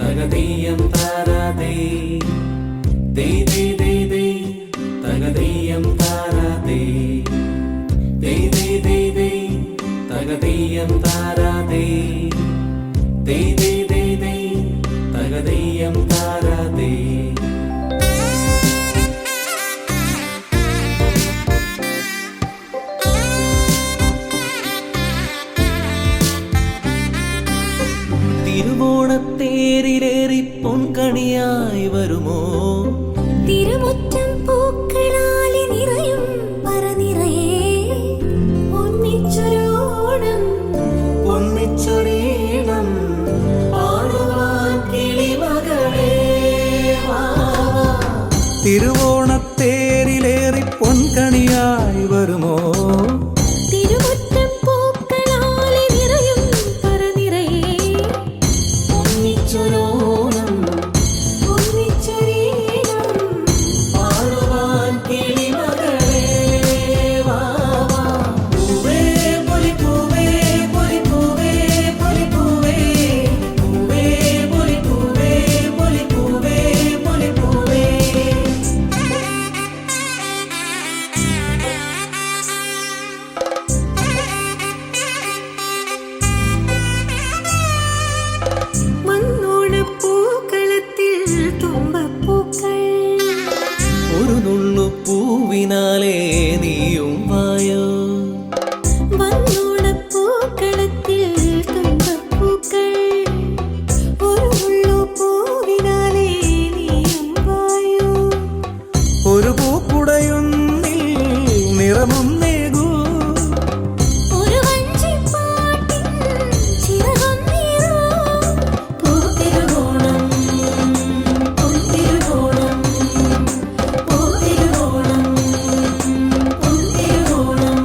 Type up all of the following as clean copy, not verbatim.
തകതീയം താരാതേ ദേ ദേ ദേ ദേ തകതീയം താരാതേ ദേ ദേ ദേ ദേ തകതീയം താരാതേ ദേ ദേ ദേ ദേ തകതീയം താരാതേ തിരുവോണത്തേരിലേറി പൊൻകണിയായി വരുമോ തിരുമുറ്റം പൂക്കളാലി നിറയും പറനിറയേ ഒന്നിച്ചൊരോണം ഒന്നിച്ചൊരീണം പാടുവാൻ കിളിമകളേ വാ. തിരുവോണത്തേരിലേറി പൊൻകണിയായി വരുമോ തിരുമുറ്റം പൂക്കളാലി നിറയും പറനിറയേ ഒന്നിച്ചൊരോണം ഒന്നിച്ചൊരീണം പാടുവാൻ കിളിമകളേ വാ വാ. പൂവേ പൊലിപ്പൂവേ പൊലിപ്പൂവേ പൊലിപ്പൂവേ പൂവേ പൊലിപ്പൂവേ പൊലിപ്പൂവേ പൊലിപ്പൂവേ. മണ്ണോണപ്പൂക്കളത്തിൽ തുമ്പപ്പൂക്കൾ ഒരു നുള്ളു പൂവിനാലേ നീയും വായോ മണ്ണോണപ്പൂക്കളത്തിൽ തുമ്പപ്പൂക്കൾ ഒരു മുള്ളു പൂവിനാലേ നീയും വായോ ഒരു പൂക്കുടയൊന്നിൽ നിറമും നേകൂ ഒരു വഞ്ചിപ്പാട്ടിൻ ചിറകൊന്നീറോ പൂത്തിരുവോണം പൊൻതിരുവോണം പൂത്തിരുവോണം പൊൻതിരുവോണം.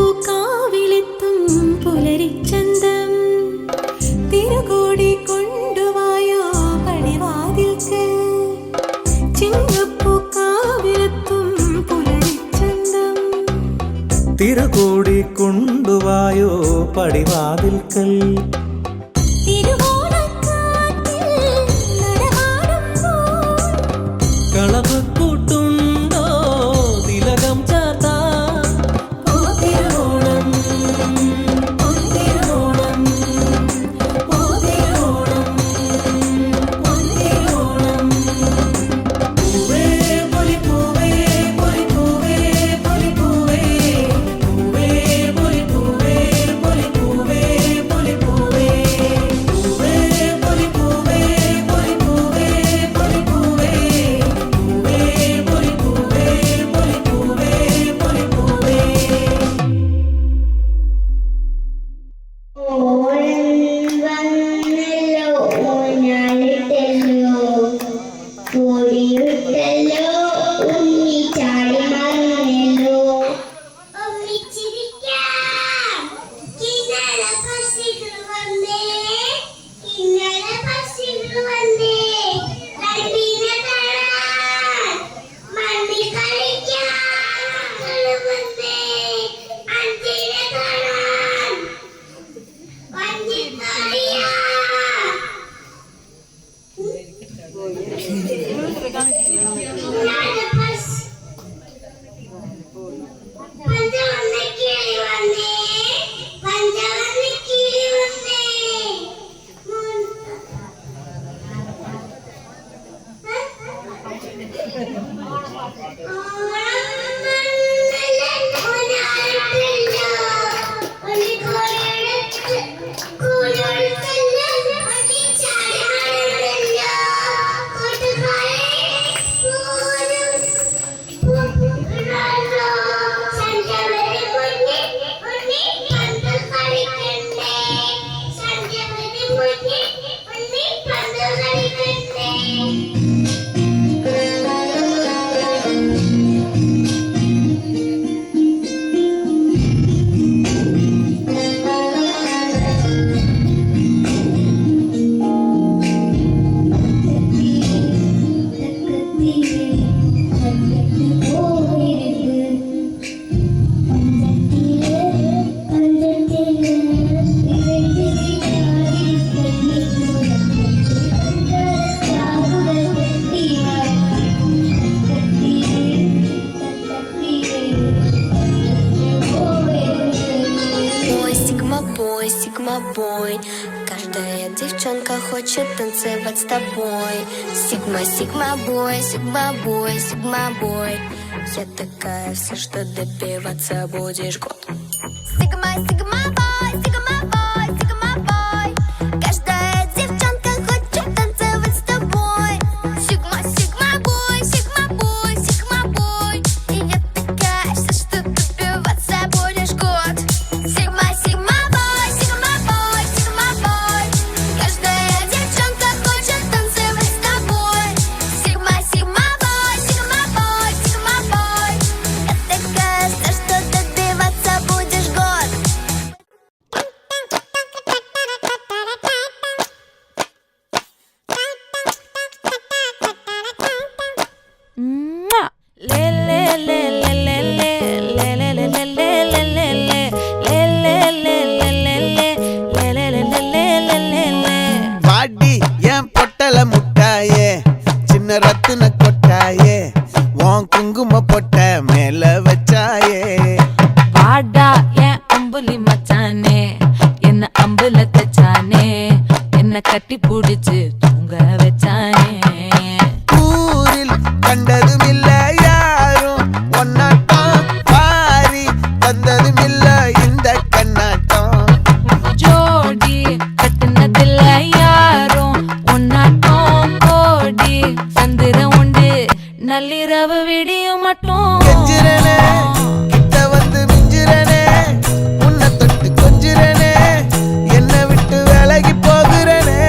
ചിങ്ങപ്പൂക്കാവിലെത്തും പുലരിച്ചന്തം തിരുകോടി കൊണ്ടുവായോ പടിവാതിൽക്ക് ചിങ്ങപ്പൂക്കാവിലെത്തും പുലരിച്ചന്തം തിരുകൂടി കൊണ്ടുവായോ പടിവാതിൽക്കൽ തിരുവോണക്കാറ്റിൽ നടമാടുമ്പോൾ കളവ് കൂട്ടുണ്ടോ തിലകം ചാത്താ പൂത്തിരുവോണം പൊൻതിരുവോണം പൂത്തിരുവോണം പൊൻതിരുവോണം. പൂവേ പൊലിപ്പൂവേ പൊലിപ്പൂവേ പൊലിപ്പൂവേ പൂവേ പൊലിപ്പൂവേ പൊലിപ്പൂവേ പൊലിപ്പൂവേ പൂവേ പൊലിപ്പൂവേ പൊലിപ്പൂവേ പൊലിപ്പൂവേ പൂവേ പൊലിപ്പൂവേ പൊലിപ്പൂവേ പൊലിപ്പൂവേ. ഓണം വന്നല്ലോ ഊഞ്ഞാലിട്ടല്ലോ കോടിയിട്ടല്ലോ ഉണ്ണി ചാടി മറന്നല്ലോ ഒന്നിച്ചിരിക്കാം കിന്നര പക്ഷികൾ വന്നേ കിന്നര പക്ഷികൾ വന്നേ കണ്ണിനെ കാണാൻ മണ്ണിൽ കളിക്കാൻ മക്കള് വന്നേ അഞ്ചിനെ കാണാൻ വഞ്ചിത്തറിയാ പഞ്ചവർണ്ണ കിളി വന്നേ പഞ്ചവർണ്ണ കിളി വന്നേ കളിക്കണ്ടേ девчонка хочет танцевать с тобой. Сигма, сигма бой, сигма бой, сигма бой. Я такая вся, что добиваться будешь год. Сигма, сигма бой, сигма бой, сигма бой. Каждая девчонка хочет танцевать с тобой. Сигма, сигма бой, сигма бой, сигма бой. И я такая вся, что добиваться будешь год. Сигма, сигма бой, сигма бой, сигма бой. Каждая девчонка хочет танцевать с тобой. Сигма, сигма бой, сигма бой, сигма бой. Я такая вся, что добиваться будешь год. வாடி என் பொட்டல முட்டாயே சின்ன ரத்தின கொட்டாயே உன் குங்கும பொட்ட மேல வச்சாயே வாடா என் அம்புலி மச்சானே என்ன அம்புல தச்சானே என்ன கட்டி புடிச்சு தூங்க வச்சானே ஊரில் கண்டதும் இல்ல யாரும் ஒன்னாட்டம் பாரி தந்ததும் இல்ல இந்த கண்ணாட்டம் ஜோடி கட்டுனதில்ல யாரும் ஒன்னாட்டம் கோடி சந்திரம் உண்டு நள்ளிரவு விடியும் மட்டும் கெஞ்சிரனே கிட்ட வந்து மிஞ்சிரனே உன்னை தொட்டு கொஞ்சிரனே என்னை விட்டு விலகி போகிறனே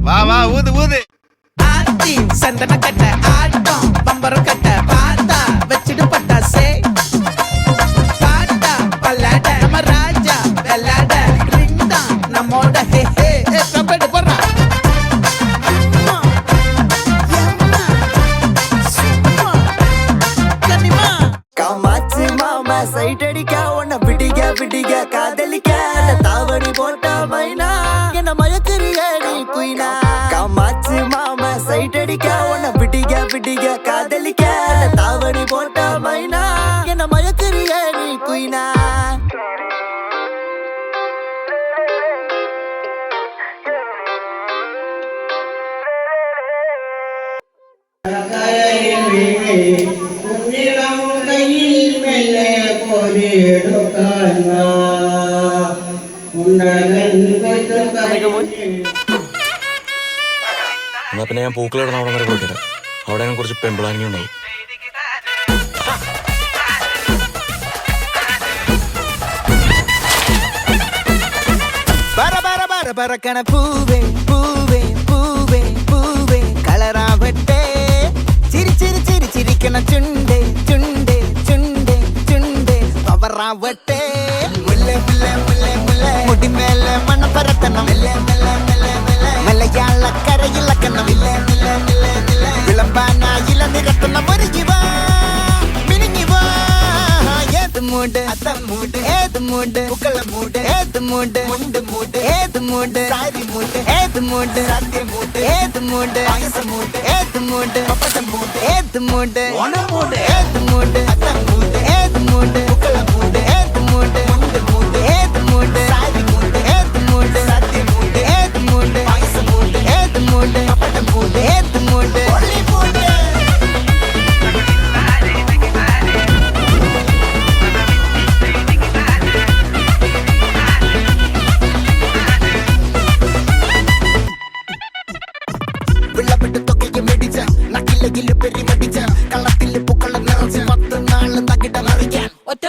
வா வா ஊது ஊது ஆத்தி சந்தன கட்ட ஆட்டம் பம்பரம் கட்ட பார்த்தா வச்சிடு பட்டாசே பாட்டா பல்லாட நம்ம ராஜா வெள்ளாட ரிங் தான் நம்மோட ஹே ஹே கம்பெடு போடுறா காமாச்சு மாமா சைட் அடிக்க உன்னை விடிக விடிக காதலிக்க தாவணி போட்ட மைனா என்ன மயக்கிறிய நீ குயினா காமாச்சு மாமா சைட் அடிக்க உன்னை விடிக விடிக காதலிக்க தாவணி போட்ட மைனா என்ன மயக்கிறிய நீ குயினா എന്നാ പിന്നെ ഞാൻ പൂക്കളിടണം അവിടെ വരെ പോയിട്ട് അവിടെ ഞാൻ കുറച്ച് പെമ്പിളാനിങ്ങി ഉണ്ടാവും. பர பர பர பறக்கண பூவே பூவே பூவே பூவே கலராவட்டே சிரி சிரி சிரி சிரிக்கண சுண்டே சுண்டே சுண்டே சுண்டே பவராவட்டே முல்லை முல்லை முல்லை முல்லை முடி மேல மண்ண பரத்தனம் மெல்ல மெல்ல மெல்ல மெல்ல மலையாள கரையில் கண்ணம் இல்ல இல்ல இல்ல இல்ல விளம்பானா இள நிறத்தன மருகிவா மினிங்கிவா ஏது மூடு அத்த மூடு ஏது மூடு புக்கல மூடு ஏது மூடு முண்டு மூடு ஏது மூடு சாரி மூடு ஏது மூடு சத்திய மூடு ஏது மூடு பாயச மூடு ஏது மூடு பப்பட்ட மூடு ஏது மூடு ஒன மூடு ஏது மூடு அத்த மூடு ஏது மூடு புக்கல மூடு ஏது மூடு முண்டு மூடு ஏது மூடு சாரி மூடு ஏது மூடு சத்திய மூடு ஏது மூடு பாயச மூடு ஏது மூடு பப்பட்ட மூடு ஏது மூடு ஒளி மூடு വിളവിട്ട് തൊക്കയ്ക്ക് മെടിച്ച നക്കിലെങ്കിൽ പെരി മെടിച്ച കള്ളത്തിൽ പൂക്കള നിറച്ച് 10 നാള് തകിട നിറയ്ക്കാൻ ஒத்த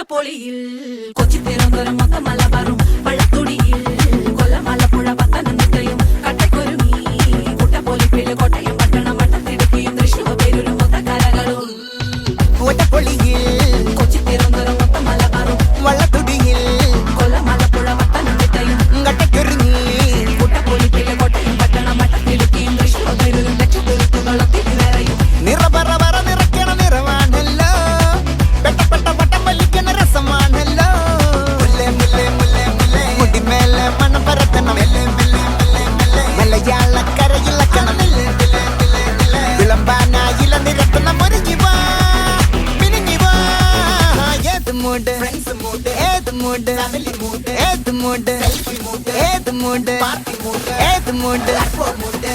ഏത് മൂഡ് ഏത് മൂഡ് ഏത് മൂഡ്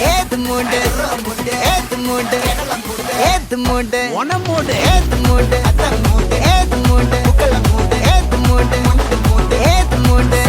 ഏത് മൂഡ് ഏത് മൂഡ് ഏത് മൂഡ് ഓണമൂഡ് ഏത് മൂഡ് ഏത് മൂഡ് ഏത് മൂഡ് ഏത് മൂഡ്